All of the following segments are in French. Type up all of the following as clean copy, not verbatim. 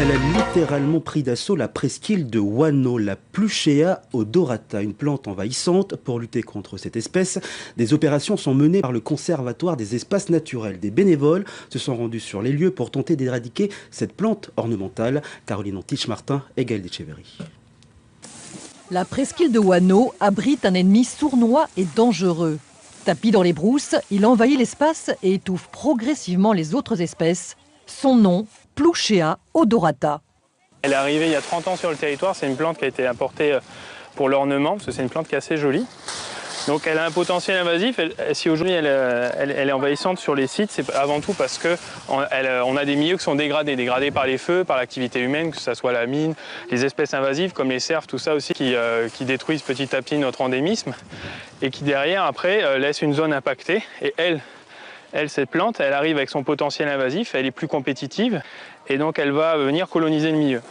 Elle a littéralement pris d'assaut la presqu'île de Wano, la Pluchea odorata, une plante envahissante. Pour lutter contre cette espèce, des opérations sont menées par le Conservatoire des espaces naturels. Des bénévoles se sont rendus sur les lieux pour tenter d'éradiquer cette plante ornementale. Caroline Antich-Martin et Gaël Decheverry. La presqu'île de Wano abrite un ennemi sournois et dangereux. Tapi dans les brousses, il envahit l'espace et étouffe progressivement les autres espèces. Son nom, Pluchea odorata. Elle est arrivée il y a 30 ans sur le territoire. C'est une plante qui a été importée pour l'ornement, parce que c'est une plante qui est assez jolie. Donc elle a un potentiel invasif. Si aujourd'hui elle est envahissante sur les sites, c'est avant tout parce qu'on a des milieux qui sont dégradés par les feux, par l'activité humaine, que ce soit la mine, les espèces invasives comme les cerfs, tout ça aussi qui détruisent petit à petit notre endémisme et qui derrière après laissent une zone impactée. Et cette plante, elle arrive avec son potentiel invasif, elle est plus compétitive et donc elle va venir coloniser le milieu.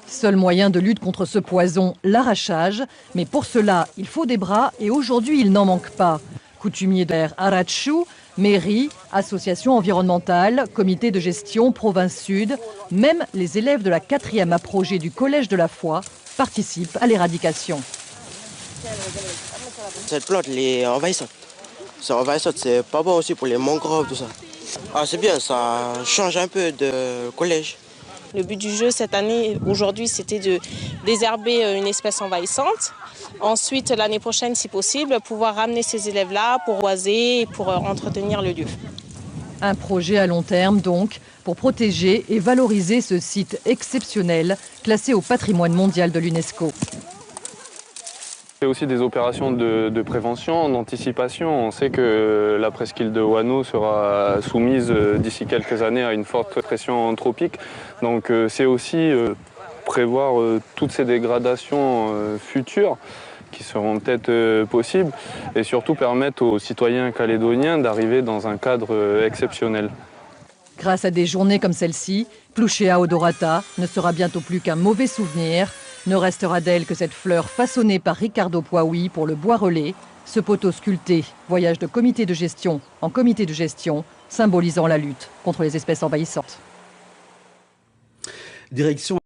Seul moyen de lutte contre ce poison, l'arrachage. Mais pour cela, il faut des bras et aujourd'hui, il n'en manque pas. Coutumiers de Arachu, mairie, association environnementale, comité de gestion, province sud, même les élèves de la 4e approgée du Collège de la Foi participent à l'éradication. Cette plante, elle est envahissante. C'est envahissant, c'est pas bon aussi pour les mangroves, tout ça. Ah, c'est bien, ça change un peu de collège. Le but du jeu cette année, aujourd'hui, c'était de désherber une espèce envahissante. Ensuite, l'année prochaine, si possible, pouvoir ramener ces élèves-là pour boiser et pour entretenir le lieu. Un projet à long terme donc, pour protéger et valoriser ce site exceptionnel, classé au patrimoine mondial de l'UNESCO. C'est aussi des opérations de prévention, d'anticipation. On sait que la presqu'île de Wano sera soumise d'ici quelques années à une forte pression anthropique. Donc c'est aussi prévoir toutes ces dégradations futures qui seront peut-être possibles et surtout permettre aux citoyens calédoniens d'arriver dans un cadre exceptionnel. Grâce à des journées comme celle-ci, Pluchea odorata ne sera bientôt plus qu'un mauvais souvenir. Ne restera d'elle que cette fleur façonnée par Ricardo Pouaoui pour le bois relais, ce poteau sculpté, voyage de comité de gestion en comité de gestion, symbolisant la lutte contre les espèces envahissantes. Direction